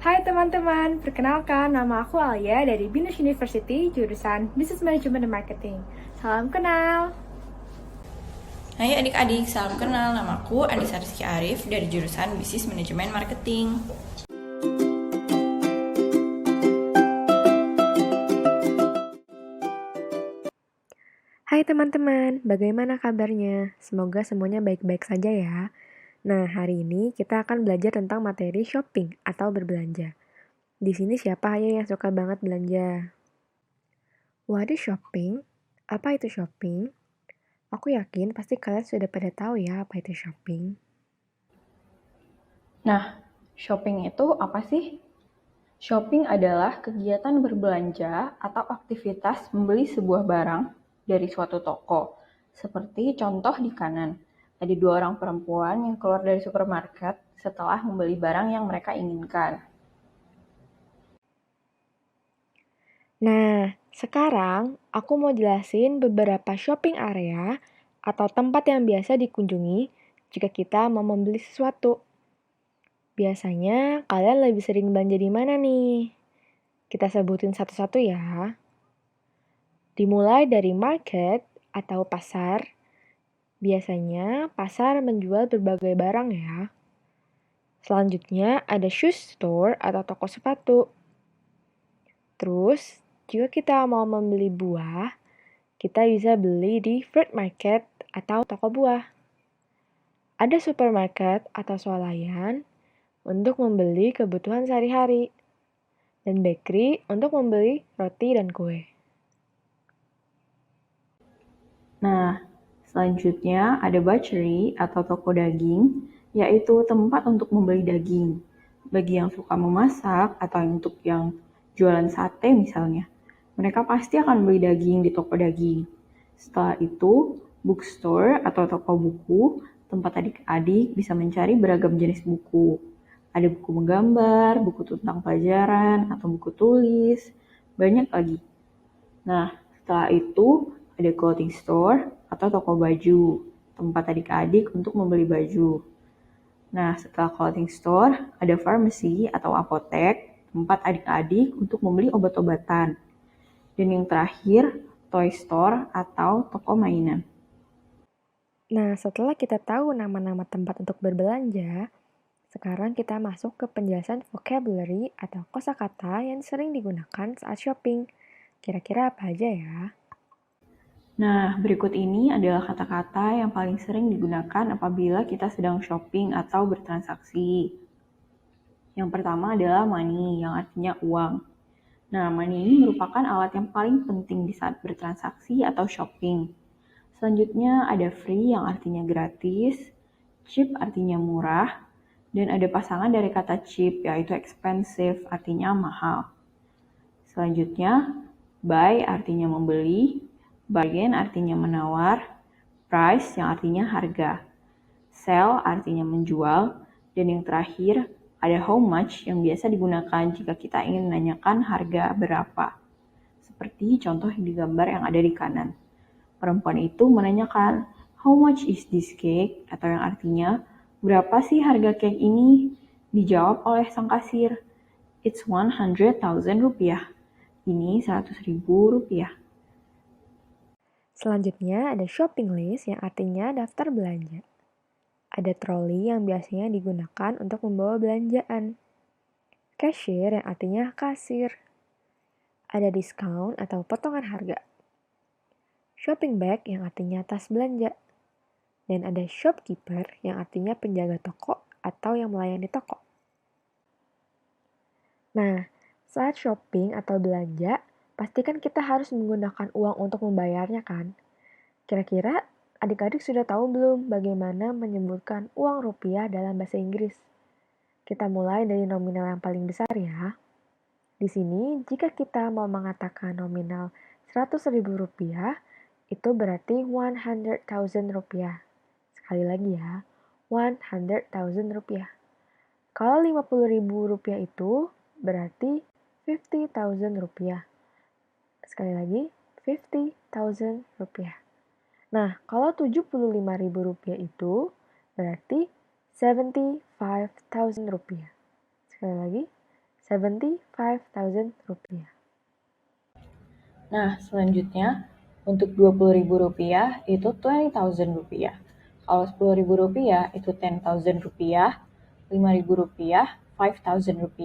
Hai teman-teman, perkenalkan nama aku Alia dari Binus University, jurusan Business Management and Marketing. Salam kenal. Hai adik-adik, salam kenal. Namaku Anissa Rizky Arif dari jurusan Bisnis Manajemen Marketing. Hai teman-teman, bagaimana kabarnya? Semoga semuanya baik-baik saja ya. Nah, hari ini kita akan belajar tentang materi shopping atau berbelanja. Di sini siapa aja yang suka banget belanja? What is shopping? Apa itu shopping? Aku yakin pasti kalian sudah pada tahu ya apa itu shopping. Nah, shopping itu apa sih? Shopping adalah kegiatan berbelanja atau aktivitas membeli sebuah barang dari suatu toko. Seperti contoh di kanan, ada dua orang perempuan yang keluar dari supermarket setelah membeli barang yang mereka inginkan. Nah, sekarang aku mau jelasin beberapa shopping area atau tempat yang biasa dikunjungi jika kita mau membeli sesuatu. Biasanya kalian lebih sering belanja di mana nih? Kita sebutin satu-satu ya. Dimulai dari market atau pasar. Biasanya pasar menjual berbagai barang ya. Selanjutnya ada shoe store atau toko sepatu. Terus, jika kita mau membeli buah, kita bisa beli di fruit market atau toko buah. Ada supermarket atau swalayan untuk membeli kebutuhan sehari-hari. Dan bakery untuk membeli roti dan kue. Nah, selanjutnya ada butchery atau toko daging, yaitu tempat untuk membeli daging. Bagi yang suka memasak atau untuk yang jualan sate misalnya, mereka pasti akan beli daging di toko daging. Setelah itu, bookstore atau toko buku, tempat adik-adik bisa mencari beragam jenis buku. Ada buku menggambar, buku tentang pelajaran, atau buku tulis, banyak lagi. Nah, setelah itu ada clothing store atau toko baju, tempat adik-adik untuk membeli baju. Nah, setelah clothing store, ada pharmacy atau apotek, tempat adik-adik untuk membeli obat-obatan. Dan yang terakhir, toy store atau toko mainan. Nah, setelah kita tahu nama-nama tempat untuk berbelanja, sekarang kita masuk ke penjelasan vocabulary atau kosakata yang sering digunakan saat shopping. Kira-kira apa aja ya? Nah, berikut ini adalah kata-kata yang paling sering digunakan apabila kita sedang shopping atau bertransaksi. Yang pertama adalah money, yang artinya uang. Nah, money ini merupakan alat yang paling penting di saat bertransaksi atau shopping. Selanjutnya ada free yang artinya gratis, cheap artinya murah, dan ada pasangan dari kata cheap yaitu expensive artinya mahal. Selanjutnya, buy artinya membeli, bargain artinya menawar, price yang artinya harga, sell artinya menjual, dan yang terakhir ada how much yang biasa digunakan jika kita ingin menanyakan harga berapa. Seperti contoh di gambar yang ada di kanan. Perempuan itu menanyakan, how much is this cake? Atau yang artinya, berapa sih harga cake ini? Dijawab oleh sang kasir, it's 100,000 rupiah. Ini 100.000 rupiah. Selanjutnya ada shopping list yang artinya daftar belanja. Ada troli yang biasanya digunakan untuk membawa belanjaan. Cashier yang artinya kasir. Ada diskon atau potongan harga. Shopping bag yang artinya tas belanja. Dan ada shopkeeper yang artinya penjaga toko atau yang melayani toko. Nah, saat shopping atau belanja, pastikan kita harus menggunakan uang untuk membayarnya kan? Kira-kira adik-adik sudah tahu belum bagaimana menyebutkan uang rupiah dalam bahasa Inggris? Kita mulai dari nominal yang paling besar ya. Di sini, jika kita mau mengatakan nominal 100.000 rupiah, itu berarti 100,000 rupiah. Sekali lagi ya, 100,000 rupiah. Kalau 50.000 rupiah itu berarti 50,000 rupiah. Sekali lagi, 50,000 rupiah. Nah, kalau 75.000 rupiah itu berarti 75,000 rupiah. Sekali lagi, 75.000 rupiah. Nah, selanjutnya untuk Rp20.000 itu Rp20.000. Kalau Rp10.000 itu Rp10.000, Rp5.000 Rp5.000,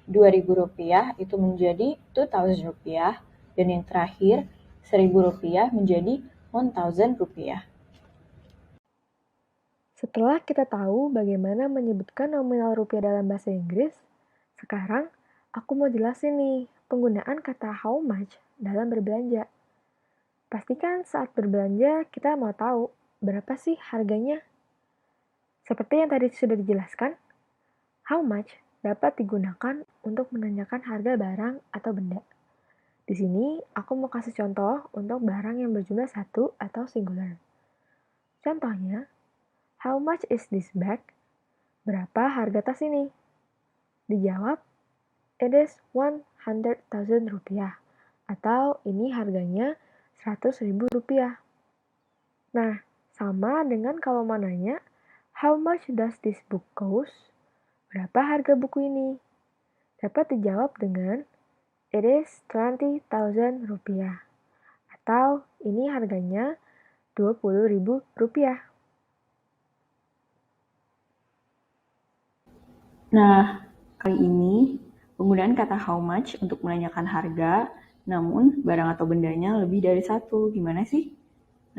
Rp2.000 itu menjadi Rp2.000, dan yang terakhir Rp1.000 menjadi Rp1.000. Setelah kita tahu bagaimana menyebutkan nominal rupiah dalam bahasa Inggris, sekarang aku mau jelasin nih penggunaan kata how much dalam berbelanja. Pastikan saat berbelanja kita mau tahu berapa sih harganya. Seperti yang tadi sudah dijelaskan, how much dapat digunakan untuk menanyakan harga barang atau benda. Di sini aku mau kasih contoh untuk barang yang berjumlah satu atau singular. Contohnya, how much is this bag? Berapa harga tas ini? Dijawab, it is 100,000 rupiah. Atau ini harganya 100.000 rupiah. Nah, sama dengan kalau mau nanya, how much does this book cost? Berapa harga buku ini? Dapat dijawab dengan, it is 20,000 rupiah. Atau ini harganya 20.000 rupiah. Nah, kali ini penggunaan kata how much untuk menanyakan harga, namun barang atau bendanya lebih dari satu. Gimana sih?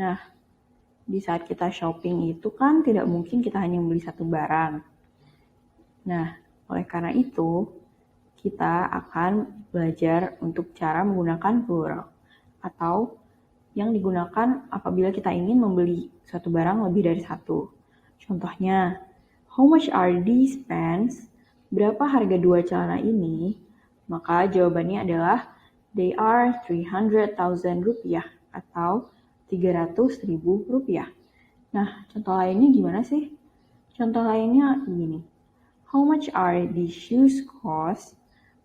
Nah, di saat kita shopping itu kan tidak mungkin kita hanya membeli satu barang. Nah, oleh karena itu, kita akan belajar untuk cara menggunakan plural, atau yang digunakan apabila kita ingin membeli suatu barang lebih dari satu. Contohnya, how much are these pants? Berapa harga dua celana ini? Maka jawabannya adalah they are 300,000 rupiah atau 300.000 rupiah. Nah, contoh lainnya gimana sih? Contoh lainnya gini. How much are these shoes cost?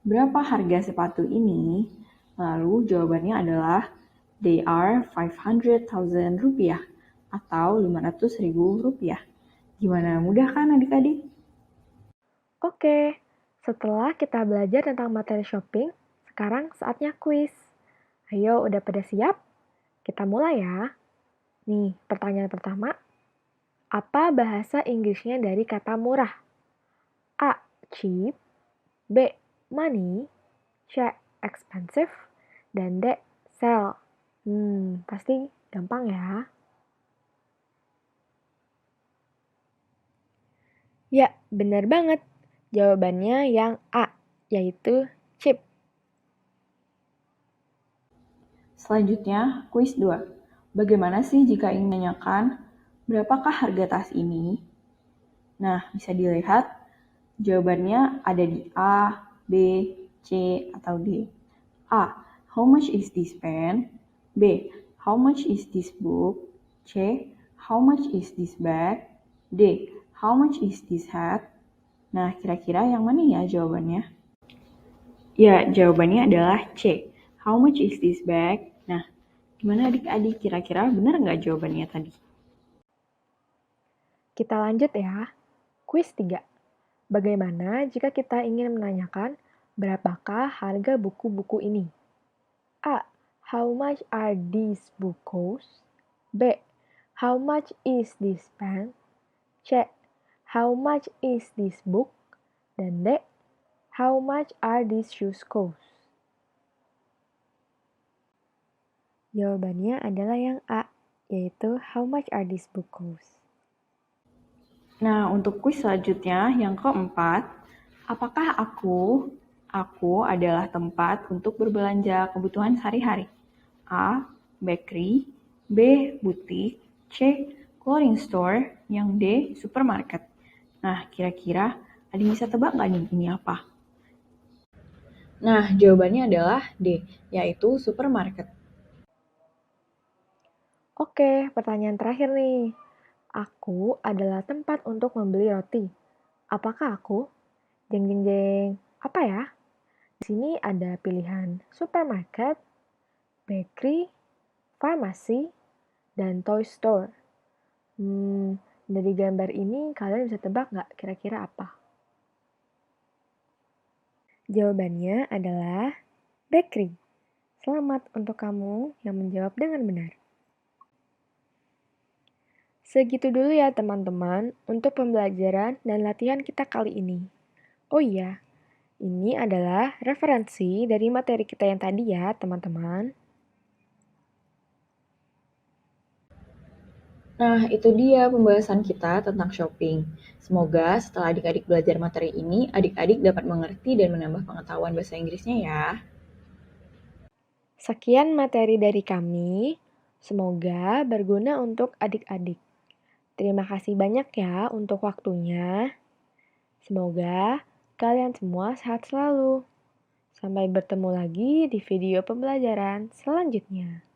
Berapa harga sepatu ini? Lalu jawabannya adalah they are 500,000 rupiah atau 500.000 rupiah. Gimana, mudah kan adik-adik? Oke, setelah kita belajar tentang materi shopping, sekarang saatnya kuis. Ayo, udah pada siap? Kita mulai ya. Nih, pertanyaan pertama. Apa bahasa Inggrisnya dari kata murah? A. Cheap, B. Money, C. Expensive, dan D. Sell. Pasti gampang ya. Ya, benar banget. Jawabannya yang A, yaitu cheap. Selanjutnya, kuis 2. Bagaimana sih jika ingin menanyakan berapakah harga tas ini? Nah, bisa dilihat jawabannya ada di A, B, C, atau D. A. How much is this pen? B. How much is this book? C. How much is this bag? D. How much is this hat? Nah, kira-kira yang mana ya jawabannya? Ya, jawabannya adalah C. How much is this bag? Nah, gimana adik-adik? Kira-kira benar nggak jawabannya tadi? Kita lanjut ya. Kuis 3. Bagaimana jika kita ingin menanyakan berapakah harga buku-buku ini? A. How much are these book cost? B. How much is this pen? C. How much is this book? Dan D. How much are these shoes cost? Jawabannya adalah yang A, yaitu how much are these book cost? Nah, untuk kuis selanjutnya yang keempat, apakah aku adalah tempat untuk berbelanja kebutuhan sehari-hari? A. Bakery, B. Butik, C. Clothing store, yang D. Supermarket. Nah, kira-kira adik bisa tebak nggak nih ini apa? Nah, jawabannya adalah D, yaitu supermarket. Oke, pertanyaan terakhir nih. Aku adalah tempat untuk membeli roti. Apakah aku? Jeng jeng jeng. Apa ya? Di sini ada pilihan supermarket, bakery, farmasi, dan toy store. Dari gambar ini kalian bisa tebak nggak kira-kira apa? Jawabannya adalah bakery. Selamat untuk kamu yang menjawab dengan benar. Segitu dulu ya teman-teman untuk pembelajaran dan latihan kita kali ini. Oh iya, ini adalah referensi dari materi kita yang tadi ya teman-teman. Nah, itu dia pembahasan kita tentang shopping. Semoga setelah adik-adik belajar materi ini, adik-adik dapat mengerti dan menambah pengetahuan bahasa Inggrisnya ya. Sekian materi dari kami. Semoga berguna untuk adik-adik. Terima kasih banyak ya untuk waktunya. Semoga kalian semua sehat selalu. Sampai bertemu lagi di video pembelajaran selanjutnya.